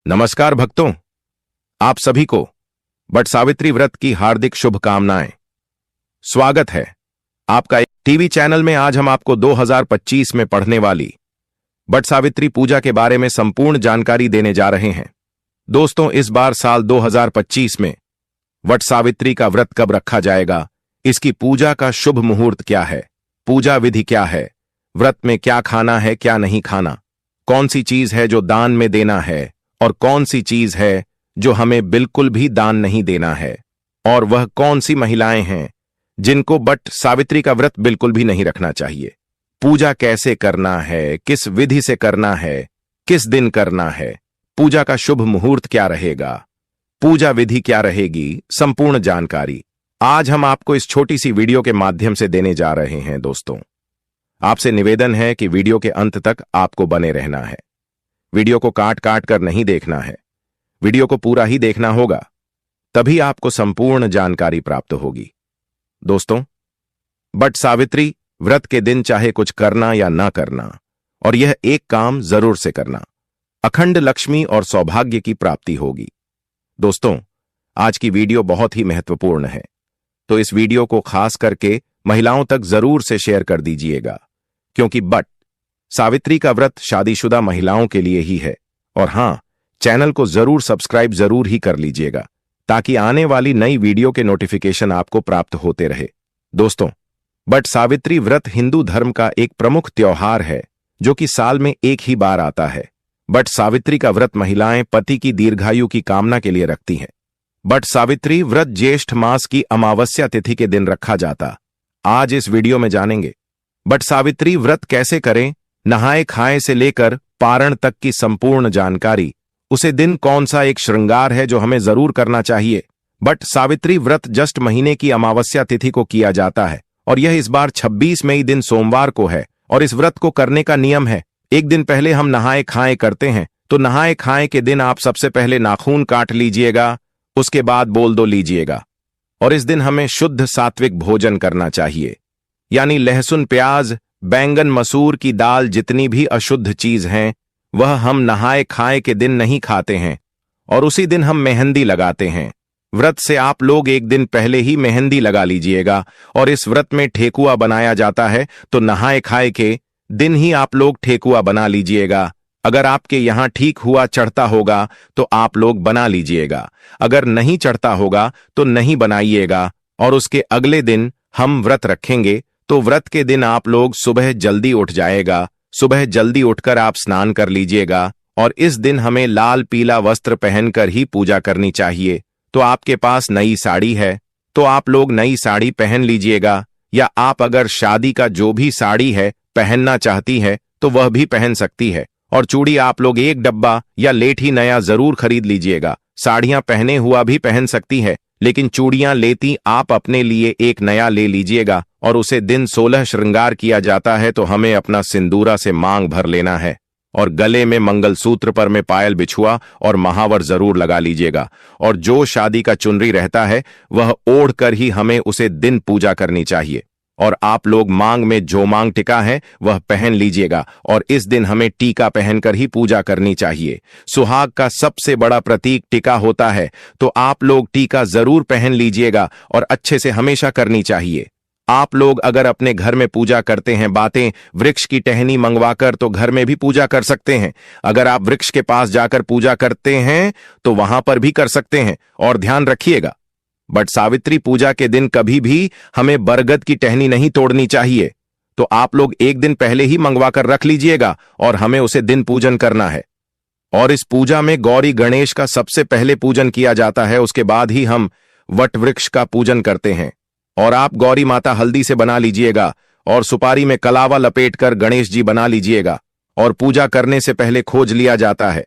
नमस्कार भक्तों, आप सभी को वट सावित्री व्रत की हार्दिक शुभकामनाएं। स्वागत है आपका एक टीवी चैनल में। आज हम आपको 2025 में पढ़ने वाली वट सावित्री पूजा के बारे में संपूर्ण जानकारी देने जा रहे हैं। दोस्तों, इस बार साल 2025 में वट सावित्री का व्रत कब रखा जाएगा, इसकी पूजा का शुभ मुहूर्त क्या है, पूजा विधि क्या है, व्रत में क्या खाना है क्या नहीं खाना, कौन सी चीज है जो दान में देना है और कौन सी चीज है जो हमें बिल्कुल भी दान नहीं देना है, और वह कौन सी महिलाएं हैं जिनको वट सावित्री का व्रत बिल्कुल भी नहीं रखना चाहिए, पूजा कैसे करना है, किस विधि से करना है, किस दिन करना है, पूजा का शुभ मुहूर्त क्या रहेगा, पूजा विधि क्या रहेगी, संपूर्ण जानकारी आज हम आपको इस छोटी सी वीडियो के माध्यम से देने जा रहे हैं। दोस्तों, आपसे निवेदन है कि वीडियो के अंत तक आपको बने रहना है। वीडियो को काट काट कर नहीं देखना है, वीडियो को पूरा ही देखना होगा, तभी आपको संपूर्ण जानकारी प्राप्त होगी। दोस्तों, वट सावित्री व्रत के दिन चाहे कुछ करना या ना करना, और यह एक काम जरूर से करना, अखंड लक्ष्मी और सौभाग्य की प्राप्ति होगी। दोस्तों, आज की वीडियो बहुत ही महत्वपूर्ण है, तो इस वीडियो को खास करके महिलाओं तक जरूर से शेयर कर दीजिएगा, क्योंकि वट सावित्री का व्रत शादीशुदा महिलाओं के लिए ही है। और हां, चैनल को जरूर सब्सक्राइब जरूर ही कर लीजिएगा, ताकि आने वाली नई वीडियो के नोटिफिकेशन आपको प्राप्त होते रहे। दोस्तों, वट सावित्री व्रत हिंदू धर्म का एक प्रमुख त्योहार है, जो कि साल में एक ही बार आता है। वट सावित्री का व्रत महिलाएं पति की दीर्घायु की कामना के लिए रखती हैं। वट सावित्री व्रत ज्येष्ठ मास की अमावस्या तिथि के दिन रखा जाता। आज इस वीडियो में जानेंगे वट सावित्री व्रत कैसे करें, नहाए खाए से लेकर पारण तक की संपूर्ण जानकारी, उसे दिन कौन सा एक श्रृंगार है जो हमें जरूर करना चाहिए। वट सावित्री व्रत ज्येष्ठ महीने की अमावस्या तिथि को किया जाता है, और यह इस बार 26 मई दिन सोमवार को है। और इस व्रत को करने का नियम है, एक दिन पहले हम नहाए खाए करते हैं, तो नहाए खाए के दिन आप सबसे पहले नाखून काट लीजिएगा, उसके बाद बोल दो लीजिएगा। और इस दिन हमें शुद्ध सात्विक भोजन करना चाहिए, यानी लहसुन, प्याज, बैंगन, मसूर की दाल, जितनी भी अशुद्ध चीज हैं वह हम नहाए खाए के दिन नहीं खाते हैं। और उसी दिन हम मेहंदी लगाते हैं। व्रत से आप लोग एक दिन पहले ही मेहंदी लगा लीजिएगा। और इस व्रत में ठेकुआ बनाया जाता है, तो नहाए खाए के दिन ही आप लोग ठेकुआ बना लीजिएगा। अगर आपके यहां ठीक हुआ चढ़ता होगा तो आप लोग बना लीजिएगा, अगर नहीं चढ़ता होगा तो नहीं बनाइएगा। और उसके अगले दिन हम व्रत रखेंगे, तो व्रत के दिन आप लोग सुबह जल्दी उठ जाएगा, सुबह जल्दी उठकर आप स्नान कर लीजिएगा। और इस दिन हमें लाल पीला वस्त्र पहनकर ही पूजा करनी चाहिए। तो आपके पास नई साड़ी है तो आप लोग नई साड़ी पहन लीजिएगा, या आप अगर शादी का जो भी साड़ी है पहनना चाहती है तो वह भी पहन सकती है। और चूड़ी आप लोग एक डब्बा या लेठी नया जरूर खरीद लीजिएगा। साड़ियां पहने हुआ भी पहन सकती है, लेकिन चूड़ियां लेती आप अपने लिए एक नया ले लीजिएगा। और उसे दिन 16 श्रृंगार किया जाता है, तो हमें अपना सिंदूरा से मांग भर लेना है। और गले में मंगलसूत्र पर में पायल, बिछुआ और महावर जरूर लगा लीजिएगा। और जो शादी का चुनरी रहता है वह ओढ़ कर ही हमें उसे दिन पूजा करनी चाहिए। और आप लोग मांग में जो मांग टिका है वह पहन लीजिएगा। और इस दिन हमें टीका पहनकर ही पूजा करनी चाहिए। सुहाग का सबसे बड़ा प्रतीक टीका होता है, तो आप लोग टीका जरूर पहन लीजिएगा और अच्छे से हमेशा करनी चाहिए। आप लोग अगर अपने घर में पूजा करते हैं बातें वृक्ष की टहनी मंगवाकर, तो घर में भी पूजा कर सकते हैं। अगर आप वृक्ष के पास जाकर पूजा करते हैं तो वहां पर भी कर सकते हैं। और ध्यान रखिएगा, वट सावित्री पूजा के दिन कभी भी हमें बरगद की टहनी नहीं तोड़नी चाहिए। तो आप लोग एक दिन पहले ही मंगवाकर रख लीजिएगा, और हमें उसे दिन पूजन करना है। और इस पूजा में गौरी गणेश का सबसे पहले पूजन किया जाता है, उसके बाद ही हम वट वृक्ष का पूजन करते हैं। और आप गौरी माता हल्दी से बना लीजिएगा, और सुपारी में कलावा लपेटकर गणेश जी बना लीजिएगा। और पूजा करने से पहले खोज लिया जाता है।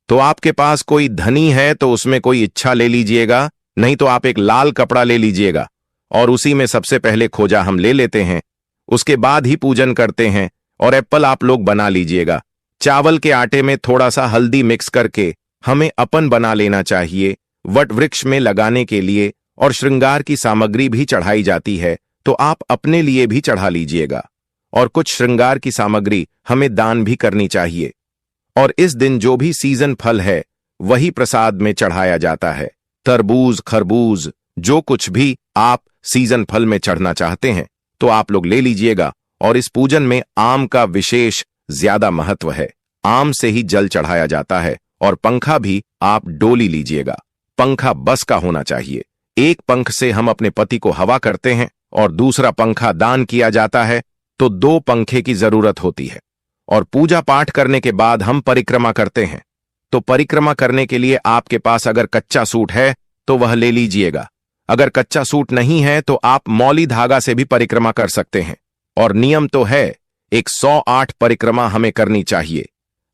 तो आपके पास कोई धनी है तो उसमें कोई इच्छा ले लीजिएगा, नहीं तो आप एक लाल कपड़ा ले लीजिएगा, और उसी में सबसे पहले खोजा हम ले लेते हैं। उसके बाद ही पूजन करते हैं। और एप्पल आप लोग बना लीजिएगा। चावल के आटे में थोड़ा सा हल्दी मिक्स करके हमें अपन बना लेना चाहिए वट वृक्ष में लगाने के लिए। और श्रृंगार की सामग्री भी चढ़ाई जाती है, तो आप अपने लिए भी चढ़ा लीजिएगा। और कुछ श्रृंगार की सामग्री हमें दान भी करनी चाहिए। और इस दिन जो भी सीजन फल है वही प्रसाद में चढ़ाया जाता है। तरबूज, खरबूज, जो कुछ भी आप सीजन फल में चढ़ना चाहते हैं तो आप लोग ले लीजिएगा। और इस पूजन में आम का विशेष ज्यादा महत्व है। आम से ही जल चढ़ाया जाता है। और पंखा भी आप डोली लीजिएगा। पंखा बस का होना चाहिए। एक पंख से हम अपने पति को हवा करते हैं और दूसरा पंखा दान किया जाता है, तो 2 पंखे की जरूरत होती है। और पूजा पाठ करने के बाद हम परिक्रमा करते हैं। तो परिक्रमा करने के लिए आपके पास अगर कच्चा सूट है तो वह ले लीजिएगा। अगर कच्चा सूट नहीं है तो आप मौली धागा से भी परिक्रमा कर सकते हैं। और नियम तो है 108 परिक्रमा हमें करनी चाहिए।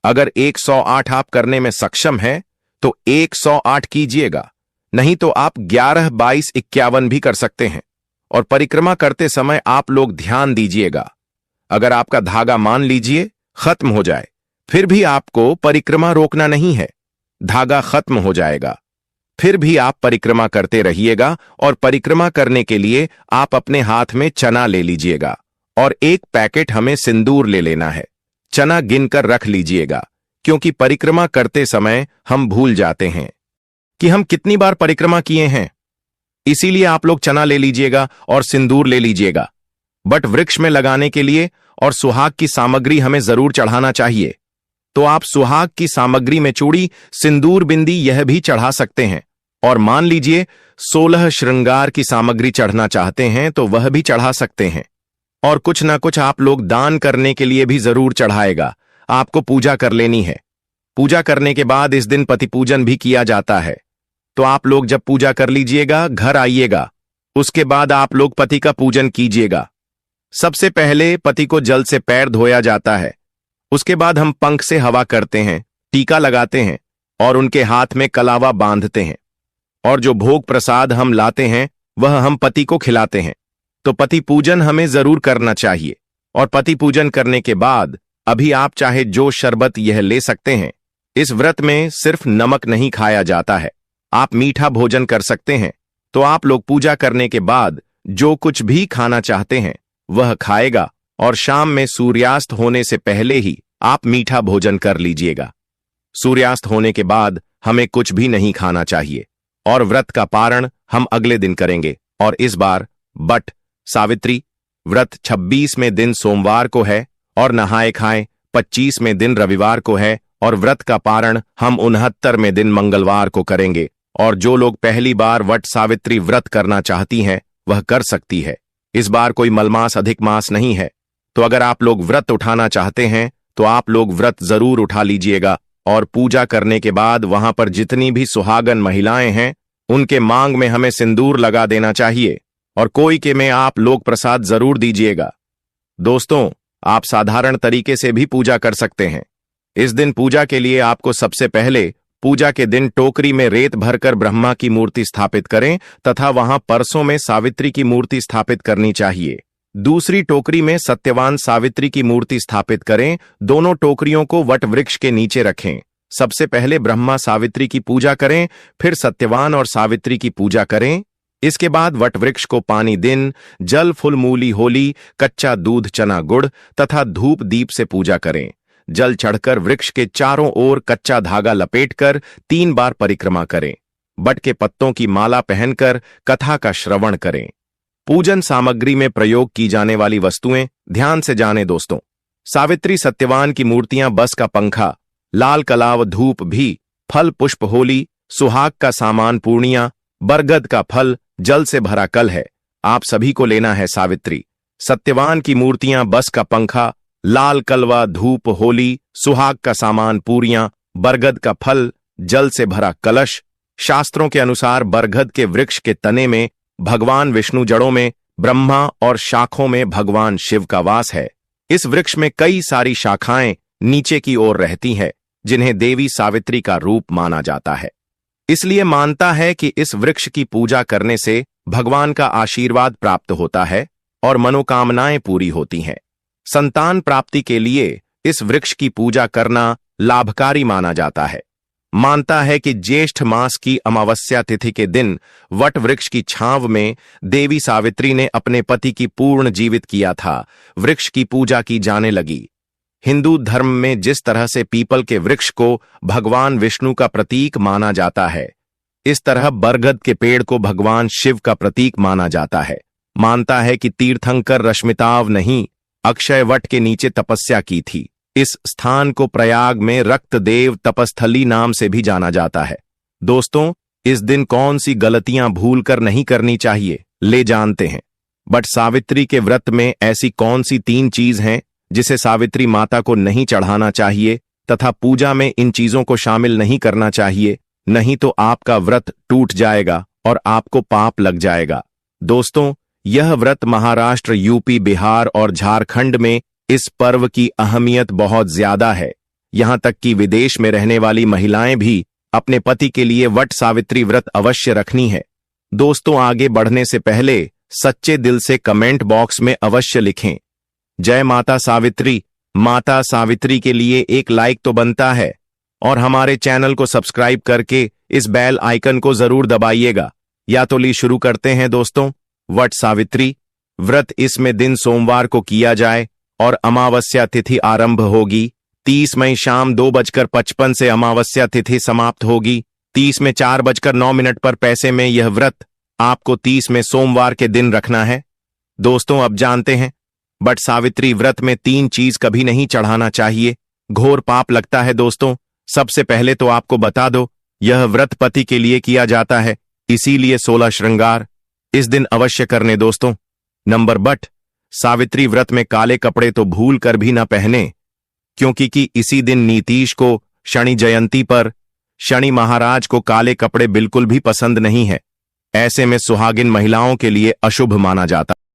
अगर 108 आप करने में सक्षम हैं तो 108 कीजिएगा, नहीं तो आप 11, 22, 51 भी कर सकते हैं। और परिक्रमा करते समय आप लोग ध्यान दीजिएगा, अगर आपका धागा मान लीजिए खत्म हो जाए, फिर भी आपको परिक्रमा रोकना नहीं है। धागा खत्म हो जाएगा, फिर भी आप परिक्रमा करते रहिएगा। और परिक्रमा करने के लिए आप अपने हाथ में चना ले लीजिएगा और 1 पैकेट हमें सिंदूर ले लेना है। चना गिनकर रख लीजिएगा, क्योंकि परिक्रमा करते समय हम भूल जाते हैं कि हम कितनी बार परिक्रमा किए हैं। इसीलिए आप लोग चना ले लीजिएगा और सिंदूर ले लीजिएगा। बट वृक्ष में लगाने के लिए और सुहाग की सामग्री हमें जरूर चढ़ाना चाहिए, तो आप सुहाग की सामग्री में चूड़ी, सिंदूर, बिंदी यह भी चढ़ा सकते हैं। और मान लीजिए 16 श्रृंगार की सामग्री चढ़ना चाहते हैं तो वह भी चढ़ा सकते हैं। और कुछ ना कुछ आप लोग दान करने के लिए भी जरूर चढ़ाएगा। आपको पूजा कर लेनी है। पूजा करने के बाद इस दिन पति पूजन भी किया जाता है। तो आप लोग जब पूजा कर लीजिएगा, घर आइएगा। उसके बाद आप लोग पति का पूजन कीजिएगा। सबसे पहले पति को जल से पैर धोया जाता है। उसके बाद हम पंख से हवा करते हैं, टीका लगाते हैं और उनके हाथ में कलावा बांधते हैं। और जो भोग प्रसाद हम लाते हैं वह हम पति को खिलाते हैं। तो पति पूजन हमें जरूर करना चाहिए। और पति पूजन करने के बाद अभी आप चाहे जो शरबत यह ले सकते हैं। इस व्रत में सिर्फ नमक नहीं खाया जाता है, आप मीठा भोजन कर सकते हैं। तो आप लोग पूजा करने के बाद जो कुछ भी खाना चाहते हैं वह खाएगा। और शाम में सूर्यास्त होने से पहले ही आप मीठा भोजन कर लीजिएगा। सूर्यास्त होने के बाद हमें कुछ भी नहीं खाना चाहिए। और व्रत का पारण हम अगले दिन करेंगे। और इस बार बट सावित्री व्रत 26वें दिन सोमवार को है और नहाए खाएं 25वें दिन रविवार को है। और व्रत का पारण हम 69वें दिन मंगलवार को करेंगे। और जो लोग पहली बार वट सावित्री व्रत करना चाहती हैं वह कर सकती है। इस बार कोई मलमास अधिक मास नहीं है। तो अगर आप लोग व्रत उठाना चाहते हैं तो आप लोग व्रत जरूर उठा लीजिएगा। और पूजा करने के बाद वहां पर जितनी भी सुहागन महिलाएं हैं उनके मांग में हमें सिंदूर लगा देना चाहिए। और कोई के में आप लोग प्रसाद जरूर दीजिएगा। दोस्तों, आप साधारण तरीके से भी पूजा कर सकते हैं। इस दिन पूजा के लिए आपको सबसे पहले पूजा के दिन टोकरी में रेत भरकर ब्रह्मा की मूर्ति स्थापित करें तथा वहां परसों में सावित्री की मूर्ति स्थापित करनी चाहिए। दूसरी टोकरी में सत्यवान सावित्री की मूर्ति स्थापित करें। दोनों टोकरियों को वट वृक्ष के नीचे रखें। सबसे पहले ब्रह्मा सावित्री की पूजा करें, फिर सत्यवान और सावित्री की पूजा करें। इसके बाद वट वृक्ष को पानी दिन, जल, फूल, मूली, होली, कच्चा दूध, चना, गुड़ तथा धूप दीप से पूजा करें। जल चढ़कर वृक्ष के चारों ओर कच्चा धागा लपेटकर 3 बार परिक्रमा करें। बट के पत्तों की माला पहनकर कथा का श्रवण करें। पूजन सामग्री में प्रयोग की जाने वाली वस्तुएं ध्यान से जानें दोस्तों। सावित्री सत्यवान की मूर्तियां बस का पंखा, लाल कलाव, धूप भी, फल पुष्प, होली, सुहाग का सामान, पूर्णिया, बरगद का फल, जल से भरा कल है। आप सभी को लेना है सावित्री। सत्यवान की मूर्तियां बस का पंखा, लाल कलवा, धूप, होली, सुहाग का सामान, पूरियां, बरगद का फल, जल से भरा कलश। शास्त्रों के अनुसार बरगद के वृक्ष के तने में भगवान विष्णु, जड़ों में ब्रह्मा और शाखों में भगवान शिव का वास है। इस वृक्ष में कई सारी शाखाएं नीचे की ओर रहती हैं, जिन्हें देवी सावित्री का रूप माना जाता है। इसलिए मानता है कि इस वृक्ष की पूजा करने से भगवान का आशीर्वाद प्राप्त होता है और मनोकामनाएं पूरी होती हैं। संतान प्राप्ति के लिए इस वृक्ष की पूजा करना लाभकारी माना जाता है। मानता है कि ज्येष्ठ मास की अमावस्या तिथि के दिन वट वृक्ष की छांव में देवी सावित्री ने अपने पति की पूर्ण जीवित किया था। वृक्ष की पूजा की जाने लगी। हिंदू धर्म में जिस तरह से पीपल के वृक्ष को भगवान विष्णु का प्रतीक माना जाता है, इस तरह बरगद के पेड़ को भगवान शिव का प्रतीक माना जाता है। मानता है कि तीर्थंकर रश्मिताव नहीं, अक्षय वट के नीचे तपस्या की थी। इस स्थान को प्रयाग में रक्तदेव तपस्थली नाम से भी जाना जाता है। दोस्तों, इस दिन कौन सी गलतियां भूलकर नहीं करनी चाहिए, ले जानते हैं। बट सावित्री के व्रत में ऐसी कौन सी 3 चीज हैं जिसे सावित्री माता को नहीं चढ़ाना चाहिए तथा पूजा में इन चीजों को शामिल नहीं करना चाहिए, नहीं तो आपका व्रत टूट जाएगा और आपको पाप लग जाएगा। दोस्तों, यह व्रत महाराष्ट्र, यूपी, बिहार और झारखंड में इस पर्व की अहमियत बहुत ज्यादा है। यहां तक कि विदेश में रहने वाली महिलाएं भी अपने पति के लिए वट सावित्री व्रत अवश्य रखनी है। दोस्तों, आगे बढ़ने से पहले सच्चे दिल से कमेंट बॉक्स में अवश्य लिखें, जय माता सावित्री। माता सावित्री के लिए एक लाइक तो बनता है और हमारे चैनल को सब्सक्राइब करके इस बेल आइकन को जरूर दबाइएगा। या तो ली शुरू करते हैं दोस्तों। वट सावित्री व्रत इसमें दिन सोमवार को किया जाए और अमावस्या तिथि आरंभ होगी। 30 मई शाम 2:55 से अमावस्या तिथि समाप्त होगी। 30 में 4:09 पर पैसे में यह व्रत आपको 30 में सोमवार के दिन रखना है। दोस्तों, अब जानते हैं बट सावित्री व्रत में 3 चीज कभी नहीं चढ़ाना चाहिए, घोर पाप लगता है। दोस्तों, सबसे पहले तो आपको बता दो, यह व्रत पति के लिए किया जाता है, इसीलिए 16 श्रृंगार इस दिन अवश्य करने। दोस्तों, नंबर बट सावित्री व्रत में काले कपड़े तो भूल कर भी न पहने, क्योंकि इसी दिन नीतीश को शनि जयंती पर शनि महाराज को काले कपड़े बिल्कुल भी पसंद नहीं है। ऐसे में सुहागिन महिलाओं के लिए अशुभ माना जाता है।